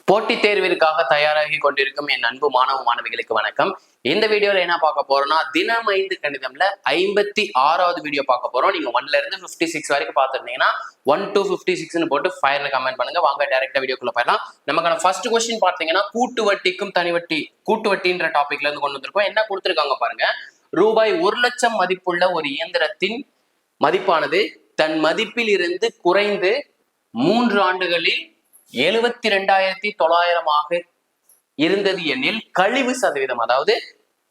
போட்டித் தேர்விற்காக தயாராகி கொண்டிருக்கும் என் அன்பு மாணவ மாணவிகளுக்கு வணக்கம். இந்த வீடியோல என்ன பார்க்க போறோம்னா தினம் 5 கணிதம்ல 56வது வீடியோ பார்க்க போறோம். நீங்க 1ல இருந்து 56 வரைக்கும் பார்த்துருந்தீங்கன்னா 1 to 56ன்னு போட்டு ஃபயர்ல கமெண்ட் பண்ணுங்க. வாங்க டைரக்டா வீடியோக்குள்ள போயிடலாம். நமக்கான ஃபர்ஸ்ட் கொஸ்டின் பார்த்தீங்கன்னா கூட்டு வட்டிக்கும் தனி வட்டி, கூட்டு வட்டின்ற டாபிக்ல இருந்து கொண்டு வந்திருக்கோம். என்ன கொடுத்துருக்காங்க பாருங்க. ரூபாய் 1 லட்சம் மதிப்புள்ள ஒரு இயந்திரத்தின் மதிப்பானது தன் மதிப்பில் இருந்து குறைந்து 3 ஆண்டுகளில் 72,900 இருந்தது எனில் கழிவு சதவீதம், அதாவது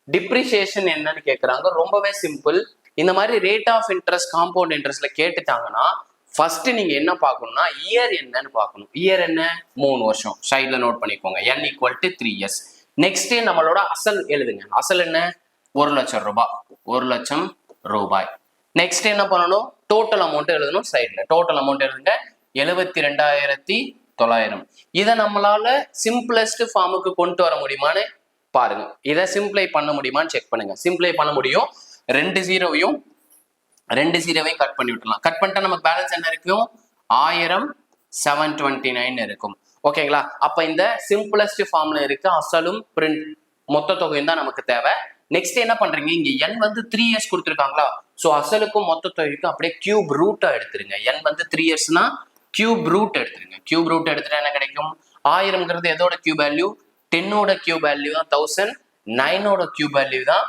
டிப்ரிசியேஷன் என்னன்னு கேட்கிறாங்க. ரொம்பவே சிம்பிள். இந்த மாதிரி ரேட் ஆஃப் இன்ட்ரெஸ்ட் காம்பவுண்ட் இன்ட்ரெஸ்ட்ல கேட்டுட்டாங்கன்னா ஃபர்ஸ்ட் நீங்க என்ன பார்க்கணும்னா இயர் என்னன்னு பார்க்கணும். இயர் என்ன? 3 வருஷம். சைட்ல நோட் பண்ணிக்கோங்க. n = 3 years. நெக்ஸ்ட் நம்மளோட அசல் எழுதுங்க. அசல் என்ன? 1 லட்சம் ரூபாய். 1 லட்சம் ரூபாய். நெக்ஸ்ட் என்ன பண்ணணும்? டோட்டல் அமௌண்ட் எழுதணும். சைட்ல டோட்டல் அமௌண்ட் எழுதுங்க. 72,900. இதை நம்மளால சிம்பிளஸ்ட் ஃபார்முக்கு கொண்டு வர முடியுமான்னு பாருங்க. இதை சிம்பிளை பண்ண முடியுமான்னு செக் பண்ணுங்க. சிம்பிளை பண்ண முடியும். 2 ஜீரோவையும் கட் பண்ணி விட்டுலாம். கட் பண்ணிட்டா நமக்கு பேலன்ஸ் என்ன இருக்கும்? 1729 இருக்கும். ஓகேங்களா? அப்ப இந்த சிம்பிளஸ்ட் ஃபார்ம்ல இருக்கு அசலும் பிரிண்ட் மொத்த தொகையும் தான் நமக்கு தேவை. நெக்ஸ்ட் என்ன பண்றீங்க? இங்க n வந்து 3 years கொடுத்துருக்காங்களா? ஸோ அசலுக்கும் மொத்த தொகைக்கும் அப்படியே கியூப் ரூட்டா எடுத்துருங்க. n வந்து 3 yearsனா கியூப் ரூட் எடுத்துருங்க. கியூப் ரூட் எடுத்துட்டா என்ன கிடைக்கும்? 1000ங்கிறது எதோட கியூப் வேல்யூ? 10ஓட கியூப் வேல்யூ தான் 1000. 9ஓட கியூப் வேல்யூ தான்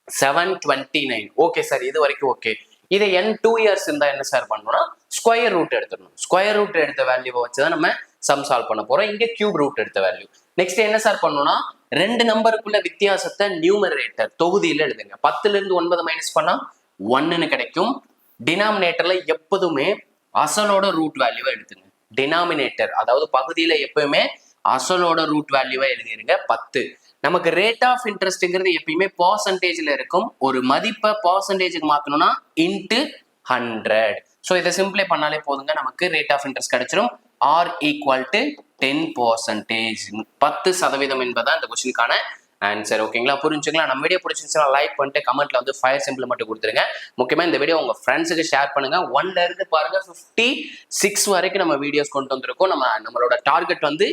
729. ஓகே சார், இது வரைக்கும் ஓகே. இதை n 2 years இருந்தா என்ன சார் பண்ணணும்னா ஸ்கொயர் ரூட் எடுத்துடணும். ஸ்கொயர் ரூட் எடுத்த வேல்யூவை வச்சுதான் நம்ம சம் சால்வ் பண்ண போறோம். இங்க கியூப் ரூட் எடுத்த வேல்யூ. நெக்ஸ்ட் என்ன சார் பண்ணணும்னா 2 நம்பருக்குள்ள வித்தியாசத்தை நியூமரேட்டர் தொகுதியில எழுதுங்க. 10ல இருந்து 9 மைனஸ் பண்ணா 1ன்னு கிடைக்கும். டினாமினேட்டர்ல எப்போதுமே அசலோட ரூட் வேல்யூவை எடுத்துங்க. டினாமினேட்டர் அதாவது பகுதியில எப்பயுமே அசலோட ரூட் வேல்யூவை எழுதிருங்க. 10. நமக்கு ரேட் ஆஃப் இன்ட்ரெஸ்ட்ங்கிறது எப்பயுமே பர்சன்டேஜ்ல இருக்கும். ஒரு மதிப்பை பர்சன்டேஜுக்கு மாத்தணும்னா இன்ட்டு 100. ஸோ இதை சிம்பிளை பண்ணாலே போதுங்க, நமக்கு ரேட் ஆஃப் இன்ட்ரெஸ்ட் கிடைச்சிடும். R = 10%. 10% என்பதான் இந்த கொஸ்டினுக்கான ஆன்சர். ஓகேங்களா? புரிஞ்சுக்கலாம். நம்ம வீடியோ பிடிச்சிருந்துச்சுன்னா லைக் பண்ணிட்டு கமெண்ட்ல வந்து ஃபயர் சிம்பிள் மட்டும் கொடுத்துருங்க. முக்கியமா இந்த வீடியோ உங்க ஃப்ரெண்ட்ஸுக்கு ஷேர் பண்ணுங்க. 1ல இருந்து பாருங்க 56 வரைக்கும் நம்ம வீடியோஸ் கொண்டு வந்திருக்கோம். நம்மளோட டார்கெட் வந்து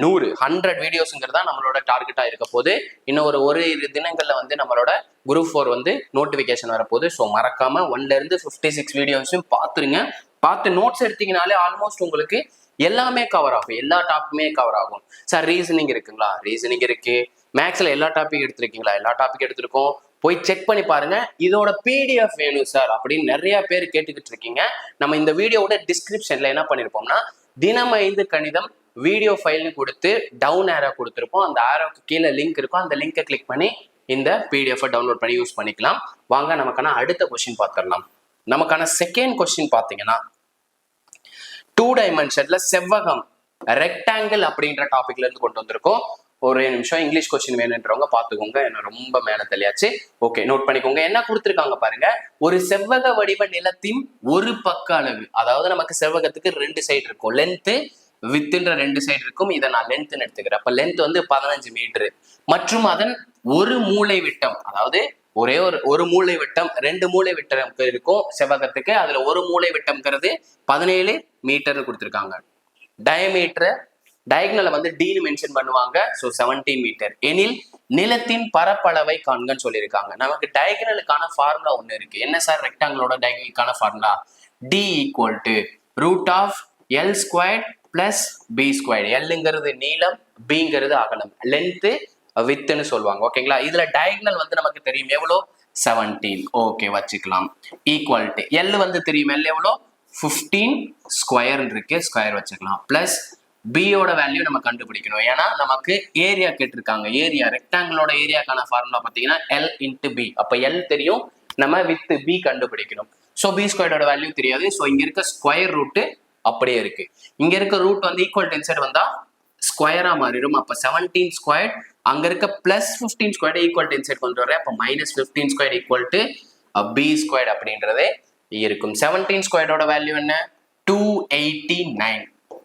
100 வீடியோஸ்ங்கிறதா நம்மளோட டார்கெட்டா இருக்க போது. இன்னும் ஒரு தினங்கள்ல வந்து நம்மளோட குரூப் 4 வந்து நோட்டிபிகேஷன் வரப்போகுது. ஸோ மறக்காம 1ல இருந்து 56 வீடியோஸும் பார்த்துருங்க. பார்த்து நோட்ஸ் எடுத்தீங்கனாலே ஆல்மோஸ்ட் உங்களுக்கு எல்லாமே கவர் ஆகும். எல்லா டாப்பிக்குமே கவர் ஆகும். சார் ரீசனிங் இருக்குங்களா? ரீசனிங் இருக்கு. மேக்ஸ்ல எல்லா டாபிக் எடுத்திருக்கீங்களா? எல்லா டாபிக் எடுத்திருக்கோம். போய் செக் பண்ணி பாருங்க. இதோட PDF வேணும் சார் அப்படின்னு நிறைய பேர் கேட்டுக்கிட்டு இருக்கீங்க. நம்ம இந்த வீடியோவோட டிஸ்கிரிப்ஷன்ல என்ன பண்ணிருப்போம்னா தினம் 5 கணிதம் வீடியோ ஃபைல்னு கொடுத்து டவுன் ஏரோ கொடுத்துருப்போம். அந்த ஏரோக்கு கீழே லிங்க் இருக்கும். அந்த லிங்கை கிளிக் பண்ணி இந்த PDF டவுன்லோட் பண்ணி யூஸ் பண்ணிக்கலாம். வாங்க நமக்கான அடுத்த கொஸ்டின் பார்த்துடலாம். நமக்கான செகண்ட் கொஸ்டின் பார்த்தீங்கன்னா 2 டைமென்ஷன்ல செவ்வகம் ரெக்டாங்கிள் அப்படின்ற டாபிக்ல இருந்து கொண்டு வந்திருக்கோம். ஒரு நிமிஷம், இங்கிலீஷ் கொஸ்டின் வேணுன்றவங்க பார்த்துக்கோங்க. என்ன ரொம்ப மேல தெளியாச்சு. ஓகே, நோட் பண்ணிக்கோங்க. என்ன கொடுத்துருக்காங்க பாருங்க. ஒரு செவ்வக வடிவ நிலத்தின் ஒரு பக்க அளவு, அதாவது நமக்கு செவ்வகத்துக்கு 2 சைடு இருக்கும். லென்த் வித்ன்ற 2 சைடு இருக்கும். இதை நான் லென்த்னு எடுத்துக்கிறேன். அப்ப லென்த் வந்து 15 மீட்டர் மற்றும் அதன் ஒரு மூளை விட்டம், அதாவது ஒரே ஒரு மூளை விட்டம், 2 மூளை விட்டம் இருக்கும் செவ்வகத்துக்கு. அதுல ஒரு மூளை விட்டம்ங்கிறது 17 மீட்டர் கொடுத்துருக்காங்க. டயமீட்டர் டயகனலை வந்து டீனு மென்ஷன் பண்ணுவாங்க. ஸோ 17 மீட்டர் எனில் நிலத்தின் பரப்பளவை காண்கன்னு சொல்லியிருக்காங்க. நமக்கு டயகனலுக்கான ஃபார்முலா ஒன்று இருக்கு. என்ன சார் ரெக்டாங்கிளோட டயகனலுக்கான ஃபார்முலா? D = √L² + B². Lங்கிறது நீளம், Bங்கிறது அகலம், லென்த் வித்துன்னு சொல்லுவாங்க. ஓகேங்களா? இதுல டயகனல் வந்து நமக்கு தெரியும் எவ்வளோ? 17. ஓகே, வச்சுக்கலாம். ஈக்குவல்ட்டு L வந்து தெரியும். L எவ்வளோ? 15 ஸ்கொயர் இருக்கு. ஸ்கொயர் வச்சுக்கலாம். பிளஸ் பியோட வேல்யூ நம்ம கண்டுபிடிக்கணும். ஏன்னா நமக்கு ஏரியா கேட்டிருக்காங்க. ஏரியா ரெக்டாங்கிளோட ஏரியாக்கான ஃபார்முலா பார்த்தீங்கன்னா L × B. அப்ப L தெரியும், நம்ம வித் B கண்டுபிடிக்கணும். ஸோ B² வேல்யூ தெரியாது. ஸோ இங்க இருக்க ஸ்கொயர் ரூட்டு அப்படியே இருக்கு. இங்க இருக்க ரூட் வந்து ஈக்குவல் டென்சைட் வந்தா ஸ்கொயரா மாறிடும். அப்ப 17², அங்க இருக்க +15² ஈக்குவல் டென்சைட் கொண்டு வரேன். அப்ப -15² = B² அப்படின்றதே இருக்கும். 17² வேல்யூ என்ன? 289.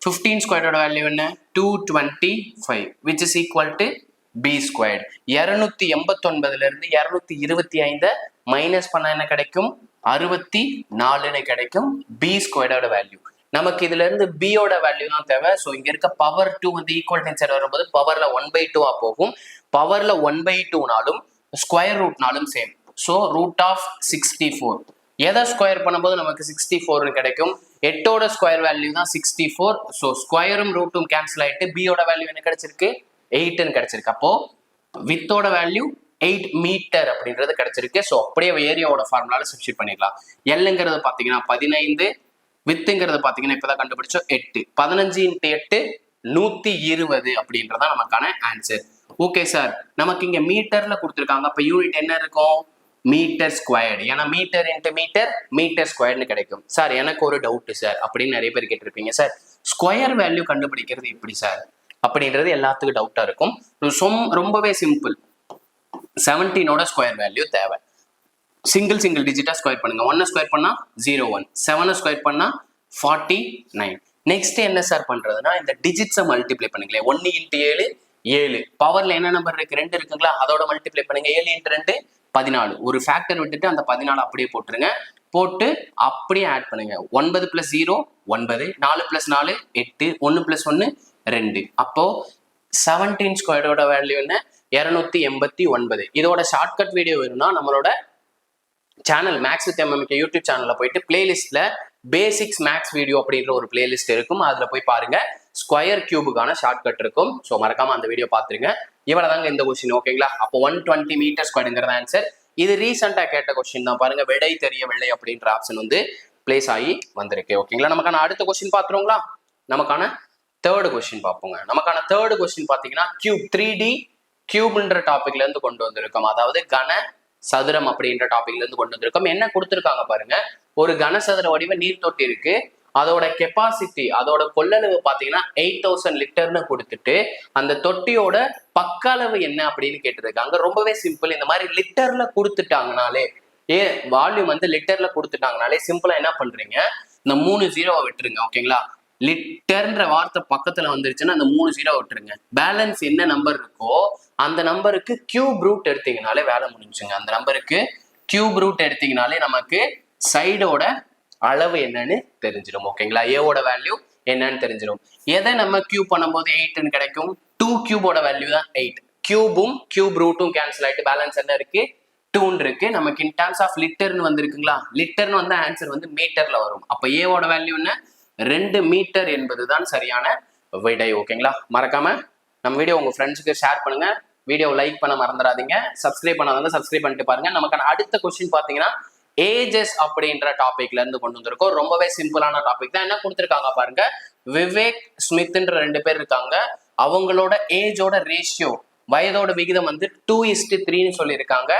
15² வேல்யூ என்ன? 225, which is equal to B². 289ல இருந்து 225 மைனஸ் பண்ண என்ன கிடைக்கும்? 64 கிடைக்கும். B² value. நமக்கு இதுல இருந்து பியோட வேல்யூ தான் தேவை. ஸோ இங்க இருக்க பவர் 2 வந்து ஈக்குவல் டென்சர் வரும்போது பவர்ல 1/2 போகும். பவர்ல 1/2னாலும் ஸ்கொயர் ரூட்னாலும் சேம். ஸோ ரூட் ஆஃப் 64 எதை ஸ்கொயர் பண்ணும்போது நமக்கு 64 கிடைக்கும். 8ஓட ஸ்கொயர் வேல்யூ தான் 64. ஸோ ஸ்கொயரும் ரூட்டும் கேன்சல் ஆயிட்டு பியோட வேல்யூ என்ன கிடைச்சிருக்கு 8ன்னு கிடைச்சிருக்கு. அப்போ வித்தோட வேல்யூ 8 மீட்டர் அப்படின்றது கிடைச்சிருக்கு. ஸோ அப்படியே ஏரியாவோட ஃபார்முலால சப்ஸ்டிட் பண்ணிடலாம். எல்லுங்கிறது பாத்தீங்கன்னா 15, வித்துங்கிறது பாத்தீங்கன்னா இப்பதான் கண்டுபிடிச்சோம் 8. 15 × 8 120 அப்படின்றதான் நமக்கான ஆன்சர். ஓகே சார், நமக்கு இங்க மீட்டர்ல கொடுத்துருக்காங்க. அப்ப யூனிட் என்ன இருக்கும் மீட்டர் ஸ்கொயர்டு. ஏன்னா மீட்டர் இன்ட்டு மீட்டர் மீட்டர் ஸ்கொயர்னு கிடைக்கும். சார் எனக்கு ஒரு டவுட் சார் அப்படின்னு நிறைய பேர் கேட்டிருப்பீங்க. சார் ஸ்கொயர் வேல்யூ கண்டுபிடிக்கிறது எப்படி சார் அப்படின்றது எல்லாத்துக்கும் டவுட்டா இருக்கும். ரொம்பவே சிம்பிள். 17ஓட ஸ்கொயர் வேல்யூ தேவை. சிங்கிள் டிஜிட்டா ஸ்கொயர் பண்ணுங்க. 1 ஸ்கொயர் பண்ணா 01, 7 ஸ்கொயர் பண்ணா 49. நெக்ஸ்ட் என்ன சார் பண்றதுன்னா இந்த டிஜிட்ஸை மல்டிப்ளை பண்ணுங்களேன். 1 × 7 7. பவர்ல என்ன நம்பர் இருக்கு 2 இருக்குங்களா, அதோட மல்டிப்ளை பண்ணுங்க. 7 × 2 14. ஒரு ஃபேக்டர் விட்டுட்டு அந்த 14 அப்படியே போட்டுருங்க. போட்டு அப்படியே ஆட் பண்ணுங்க. 9 + 0 9, 4 + 4 8, 1 + 1 2. அப்போ 17 ஸ்கொயரோட வேல்யூ என்ன 289. இதோட ஷார்ட்கட் வீடியோ வேணும்னா நம்மளோட channel Max with MMK YouTube சேனல்ல போயிட்டு பிளேலிஸ்ட்ல பேசிக்ஸ் மேக்ஸ் வீடியோ அப்படின்ற ஒரு பிளேலிஸ்ட் இருக்கும். அதுல போய் பாருங்க. ஸ்கொயர் கியூபுக்கான ஷார்ட்கட் இருக்கும். ஸோ மறக்காம அந்த வீடியோ பார்த்துருங்க. இவ்வளவுதாங்க இந்த கொஸ்டின். ஓகேங்களா, அப்போ 120 மீட்டர் ஸ்கொயருங்கிறது ஆன்சர். இது ரீசெண்டா கேட்ட கொஸ்டின் தான். பாருங்க, விடை தெரியவில்லை அப்படின்ற ஆப்ஷன் வந்து பிளேஸ் ஆகி வந்திருக்கு. ஓகேங்களா, நமக்கான அடுத்த கொஸ்டின் பார்த்துருங்களா. நமக்கான தேர்ட் கொஸ்டின் பார்ப்போங்க. நமக்கான தேர்ட் கொஸ்டின் பார்த்தீங்கன்னா கியூப் 3D கியூப்ன்ற டாபிக்ல இருந்து கொண்டு வந்திருக்கோம். அதாவது கன சதுரம் அப்படின்ற டாபிக்ல இருந்து கொண்டு வந்திருக்கோம். என்ன கொடுத்துருக்காங்க பாருங்க, ஒரு கனசதுர வடிவ நீர் தொட்டி இருக்கு. அதோட கெப்பாசிட்டி, அதோட கொள்ளளவு பாத்தீங்கன்னா 8000 லிட்டர்னு கொடுத்துட்டு அந்த தொட்டியோட பக்க அளவு என்ன அப்படின்னு கேட்டிருக்காங்க. ரொம்பவே சிம்பிள். இந்த மாதிரி லிட்டர்ல கொடுத்துட்டாங்கனாலே, வால்யூம் வந்து லிட்டர்ல கொடுத்துட்டாங்கனாலே சிம்பிளா என்ன பண்றீங்க, இந்த 3 0 விட்டுருங்க. ஓகேங்களா, லிட்டர்ன்ற வார்த்தை பக்கத்துல வந்துருச்சுன்னா அந்த 3 0 விட்டுருங்க. பேலன்ஸ் என்ன நம்பர் இருக்கோ அந்த நம்பருக்கு கியூப் ரூட் எடுத்தீங்கனாலே வேலை முடிஞ்சுங்க. அந்த நம்பருக்கு கியூப் ரூட் எடுத்தீங்கனாலே நமக்கு சைடோட அளவு என்னன்னு தெரிஞ்சிடும். ஓகேங்களா, ஏவோட வேல்யூ என்னன்னு தெரிஞ்சிடும். எதை நம்ம கியூப் பண்ணும்போது 8ன்னு கிடைக்கும். 2 கியூபோட வேல்யூ தான் 8. கியூபும் கியூப் ரூட்டும் கேன்சல் ஆயிட்டு பேலன்ஸ் என்ன இருக்கு 2 இருக்கு. நமக்கு இன் டர்ம்ஸ் ஆஃப் லிட்டர்னு வந்திருக்குங்களா, லிட்டர்னு வந்த ஆன்சர் வந்து மீட்டர்ல வரும். அப்ப ஏவோட வேல்யூ என்ன 2 மீட்டர் என்பதுதான் சரியான விடை. ஓகேங்களா, மறக்காம நம்ம வீடியோ உங்க ஃப்ரெண்ட்ஸுக்கு ஷேர் பண்ணுங்க. வீடியோ லைக் பண்ண மறந்துடாதீங்க. சப்ஸ்கிரைப் பண்ணாதவங்க சப்ஸ்கிரைப் பண்ணிட்டு பாருங்க. நமக்கான அடுத்த கொஸ்டின் பாத்தீங்கன்னா ஏஜஸ் அப்படின்ற டாபிக்ல இருந்து கொண்டு வந்திருக்கோம். ரொம்பவே சிம்பிளான டாபிக் தான். என்ன கொடுத்துருக்காங்க பாருங்க, விவேக் ஸ்மித்ன்ற 2 பேர் இருக்காங்க. அவங்களோட ஏஜோட ரேஷியோ, வயதோட விகிதம் வந்து 2:3ன்னு சொல்லியிருக்காங்க.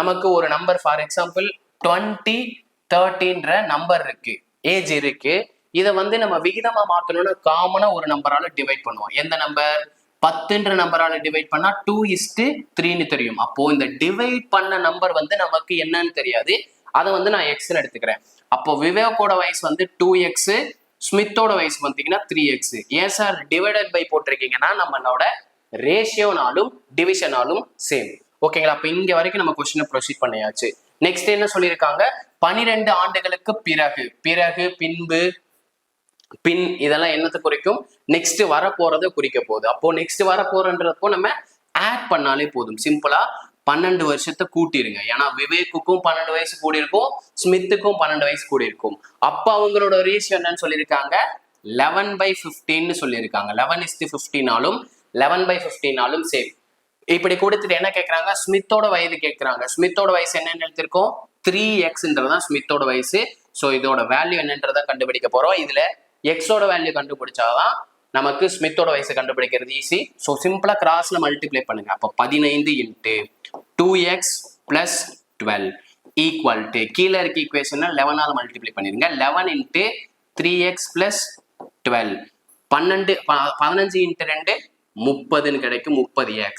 நமக்கு ஒரு நம்பர் ஃபார் எக்ஸாம்பிள் 2013ன்ற நம்பர் இருக்கு, ஏஜ் இருக்கு. இதை வந்து நம்ம விகிதமா மாத்தணும்னு காமனா ஒரு நம்பரால டிவைட் பண்ணுவோம். எந்த நம்பர் 10ன்ற நம்பரால டிவைட் பண்ணா 2:3ன்னு தெரியும். அப்போ இந்த டிவைட் பண்ண நம்பர் வந்து நமக்கு என்னன்னு தெரியாது. அதை வந்து நான் எக்ஸ்ன்னு எடுத்துக்கிறேன். அப்போ விவேக்கோட வயசு வந்து 2x, ஸ்மித்தோட வயசு பார்த்தீங்கன்னா 3x. ஏன் சார் டிவைடட் பை போட்டிருக்கீங்கன்னா நம்மளோட ரேஷியோனாலும் டிவிஷனாலும் சேம். ஓகேங்களா, அப்போ இங்க வரைக்கும் நம்ம கொஸ்டினை ப்ரொசீட் பண்ணியாச்சு. நெக்ஸ்ட் என்ன சொல்லியிருக்காங்க, 12 ஆண்டுகளுக்கு பிறகு பின்பு பின் இதெல்லாம் என்னத்தை குறிக்கும், நெக்ஸ்ட் வர போறதை குறிக்க போகுது. அப்போ நெக்ஸ்ட் வர போறன்றப்போ நம்ம ஆட் பண்ணாலே போதும். சிம்பிளா 12 வருஷத்தை கூட்டிருங்க. ஏன்னா விவேக்குக்கும் 12 வயசு கூடி இருக்கும், ஸ்மித்துக்கும் 12 வயசு கூடி இருக்கும். அப்ப அவங்களோட ரேஷியோ என்னன்னு சொல்லியிருக்காங்க 11/15ன்னு சொல்லியிருக்காங்க. 11:15 11/15 சேம். இப்படி கொடுத்துட்டு என்ன கேட்கறாங்க, ஸ்மித்தோட வயது கேட்கறாங்க. ஸ்மித்தோட வயசு என்னன்னு எடுத்திருக்கோம் 3xன்றதான் ஸ்மித்தோட வயசு. ஸோ இதோட வேல்யூ என்னன்றதை கண்டுபிடிக்க போறோம். இதுல எக்ஸோட வேல்யூ கண்டுபிடிச்சாதான் நமக்கு ஸ்மித்தோட வயசு கண்டுபிடிக்கிறது ஈஸி. ஸோ சிம்பிளா கிராஸ்ல மல்டிப்ளை பண்ணுங்க. அப்போ 15 × 2x + 12 ஈக்குவல் டு கீழே இருக்க ஈக்குவேஷன் 11ஆல மல்டிப்ளை பண்ணிருங்க. 11 × 3x + 12 15 × 2 30ன்னு கிடைக்கும். 30x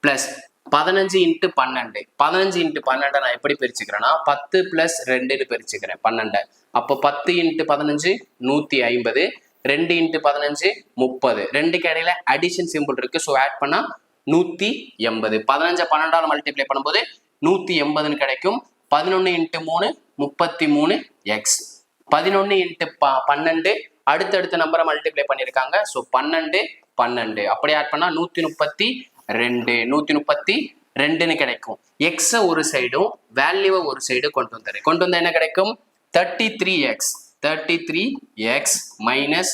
பிளஸ் 15 × 12 15 × 12 நான் எப்படி பிரிச்சுக்கிறேன்னா 10 + 2ன்னு பிரிச்சுக்கிறேன் 12. அப்போ 10 × 15 150, 2 × 15 30. ரெண்டுக்கு இடையில அடிஷன் சிம்பிள் இருக்கு. ஸோ ஆட் பண்ணா 180. 15 12ஆல் மல்டிப்ளை பண்ணும்போது 180ன்னு கிடைக்கும். 11 × 3 33x, 11 × 12 அடுத்தடுத்த நம்பரை மல்டிப்ளை பண்ணியிருக்காங்க. ஸோ 12 12 அப்படி ஆட் பண்ணா 132 132ன்னு கிடைக்கும். எக்ஸை ஒரு சைடும் வேல்யூவை ஒரு சைடு கொண்டு வந்தா என்ன கிடைக்கும்? 33x மைனஸ்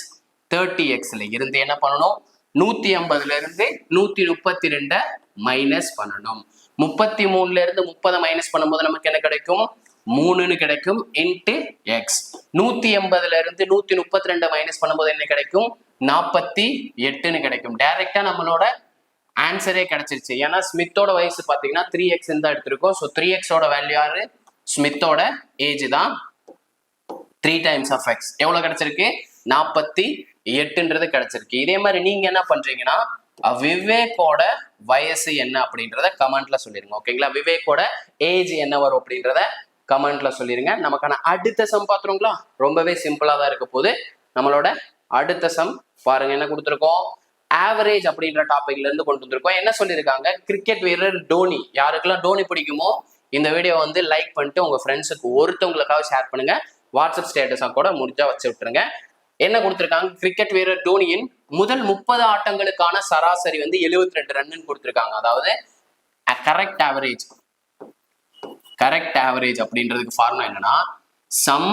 30xல இருந்து என்ன பண்ணணும்? 150ல இருந்து 132 மைனஸ் பண்ணணும். 33ல இருந்து 30 மைனஸ் பண்ணும்போது நமக்கு என்ன கிடைக்கும்? 3ன்னு கிடைக்கும் இன்ட்டு எக்ஸ். 180ல இருந்து 132 மைனஸ் பண்ணும்போது என்ன கிடைக்கும்? 48ன்னு கிடைக்கும். டைரக்டா நம்மளோட ஆன்சரே கிடைச்சிருச்சு. ஏன்னா ஸ்மித்தோட வயசு பாத்தீங்கன்னா 3x தான் எடுத்திருக்கோம். ஸோ 3xோட வேல்யூ யாரு? ஸ்மித்தோட ஏஜ் தான் 3 டைம்ஸ் ஆஃப் எக்ஸ். எவ்வளவு கிடைச்சிருக்கு? 48ன்றது கிடைச்சிருக்கு. இதே மாதிரி நீங்க என்ன பண்றீங்கன்னா விவேக்கோட வயசு என்ன அப்படின்றத கமெண்ட்ல சொல்லிருங்க. ஓகேங்களா? விவேக்கோட ஏஜ் என்ன வரும் அப்படின்றத கமெண்ட்ல சொல்லிருங்க. நமக்கான அடுத்த சம் பாத்துருங்களா? ரொம்பவே சிம்பிளா தான் இருக்க போகுது. நம்மளோட அடுத்த சம் பாருங்க என்ன கொடுத்துருக்கோம்? ஆவரேஜ் அப்படின்ற டாபிக்ல இருந்து கொண்டு வந்திருக்கோம். என்ன சொல்லியிருக்காங்க? கிரிக்கெட் வீரர் டோனி. யாருக்கெல்லாம் டோனி பிடிக்குமோ இந்த வீடியோ வந்து லைக் பண்ணிட்டு உங்க ஃப்ரெண்ட்ஸுக்கு ஒருத்தவங்களுக்காக ஷேர் பண்ணுங்க. வாட்ஸ்அப் ஸ்டேட்டஸா கூட முடிஞ்சா வச்சு விட்டுருங்க. என்ன கொடுத்துருக்காங்க? கிரிக்கெட் வீரர் டோனியின் முதல் 30 ஆட்டங்களுக்கான சராசரி வந்து 72 ரன்னு கொடுத்துருக்காங்க. அதாவது கரெக்ட் ஆவரேஜ் அப்படின்றதுக்கு ஃபார்முலா என்னன்னா சம்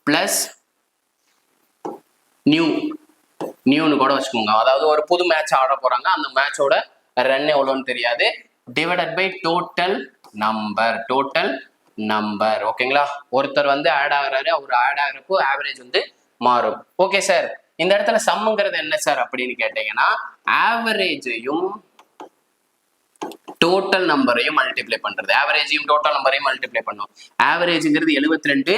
பிளஸ் நியூன்னு கூட வச்சுக்கோங்க. அதாவது ஒரு புது மேட்ச் ஆட போறாங்க, அந்த மேட்சோட ரன் எவ்வளோன்னு தெரியாது, டிவைடட் பை டோட்டல் நம்பர். ஓகேங்களா? ஒருத்தர் வந்து ஆட் ஆகுறாரு, அவர் ஆட் ஆகிறப்போ ஆவரேஜ் வந்து மாறும். ஓகே சார், இந்த இடத்துல சம்ங்கிறது என்ன சார் அப்படின்னு கேட்டீங்கன்னா ஆவரேஜையும் டோட்டல் நம்பரையும் மல்டிப்ளை பண்றது. ஆவரேஜையும் டோட்டல் நம்பரையும் மல்டிப்ளை பண்ணும். ஆவரேஜ்ங்கிறது 72,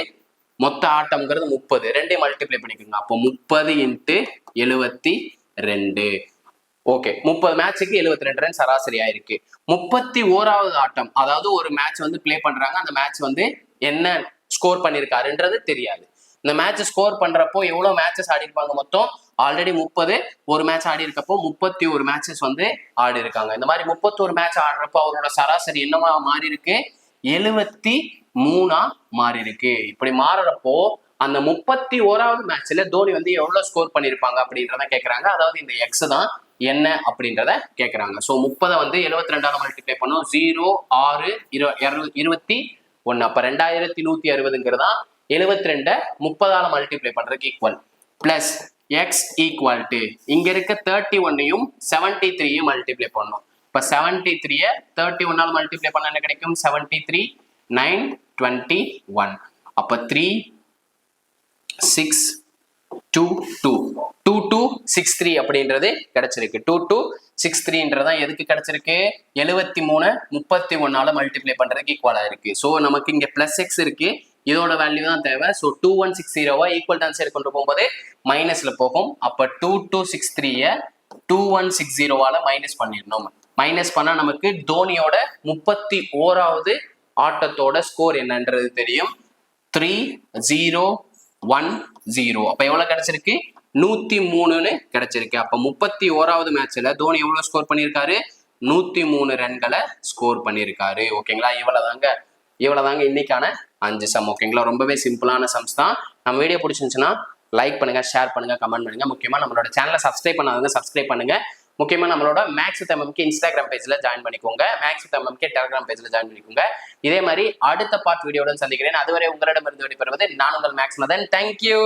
மொத்த ஆட்டம்ங்கிறது 30, ரெண்டையும் மல்டிப்ளை பண்ணிக்கோங்க. அப்போ 30 இன்ட்டு 72. ஓகே, 30 மேட்சுக்கு 72 ரன் சராசரி ஆயிருக்கு. 31வது ஆட்டம், அதாவது ஒரு மேட்ச் வந்து பிளே பண்றாங்க, அந்த மேட்ச் வந்து என்ன ஸ்கோர் பண்ணிருக்காருன்றது தெரியாது. இந்த மேட்ச் ஸ்கோர் பண்றப்போ எவ்வளவு மேட்சஸ் ஆடி இருப்பாங்க? மொத்தம் ஆல்ரெடி 30, ஒரு மேட்ச் ஆடி இருக்கப்போ 31 மேட்சஸ் வந்து ஆடி இருக்காங்க. இந்த மாதிரி 31 மேட்ச் ஆடுறப்போ அவரோட சராசரி என்னவா மாறி இருக்கு? 73 மாறி இருக்கு. இப்படி மாறுறப்போ அந்த 31வது மேட்ச்ல தோனி வந்து எவ்வளவு ஸ்கோர் பண்ணிருப்பாங்க அப்படின்றத கேட்கறாங்க. அதாவது இந்த எக்ஸ் தான் என்ன அப்படின்றத கேட்கறாங்க. ஸோ 30 வந்து 72ஆல மல்டிப்ளை பண்ணும். 0 6 21. அப்ப 2160ங்கிறதா 72 30ஆல மல்டிப்ளை பண்றதுக்கு equal. Plus X equal to இங்க இருக்க 31ஐயும் 73ஐயும் மல்டிப்ளை பண்ணும். இப்ப 73 31ஆல மல்டிப்ளை பண்ண என்ன கிடைக்கும்? 73 9 21. அப்ப 3 6 2 2 2263 அப்படின்றது கிடைச்சிருக்கு. 2263 எதுக்கு கிடைச்சிருக்கு? 73 31ஆல மல்டிப்ளை பண்றதுக்கு ஈக்குவலா இருக்கு. ஸோ நமக்கு இங்க பிளஸ் எக்ஸ் இருக்கு, இதோட வேல்யூ தான் தேவை. ஸோ 2160 ஈக்குவல் டு ஆன்சர் கொண்டு போகும்போது மைனஸ்ல போகும். அப்ப 2263 2160ஆல மைனஸ் பண்ணிடணும். மைனஸ் பண்ணா நமக்கு தோனியோட 31வது ஆட்டத்தோட ஸ்கோர் என்னன்றது தெரியும். 3010. அப்ப எவ்வளவு கிடைச்சிருக்கு? 103ன்னு கிடைச்சிருக்கு. அப்ப 31வது மேட்ச்ல தோனி எவ்வளவு ஸ்கோர் பண்ணியிருக்காரு? 103 ரன்களை ஸ்கோர் பண்ணியிருக்காரு. ஓகேங்களா? இவ்வளவுதாங்க இன்னைக்கான 5 சம். ஓகேங்களா? ரொம்பவே சிம்பிளான சம்ஸ் தான். நம்ம வீடியோ பிடிச்சிருந்துச்சுன்னா லைக் பண்ணுங்க, ஷேர் பண்ணுங்க, கமெண்ட் பண்ணுங்க. முக்கியமா நம்மளோட சேனலை சப்ஸ்கிரைப் பண்ணாதவங்க சப்ஸ்கிரைப் பண்ணுங்க. முக்கியமா நம்மளோட மேக்ஸ் வித் எம்எம்கே இன்ஸ்டாகிராம் பேஜ்ல ஜாயின் பண்ணிக்கோங்க, மேக்ஸ் வித் எம்எம்கே டெலிகிராம் பேஜ்ல ஜாயின் பண்ணிக்கோங்க. இதே மாதிரி அடுத்த பார்ட் வீடியோடன் சந்திக்கிறேன். அதுவரை உங்களிடமிருந்து விடைபெறுவது நான் உங்கள் மேக்ஸ் மதன். தேங்க்யூ.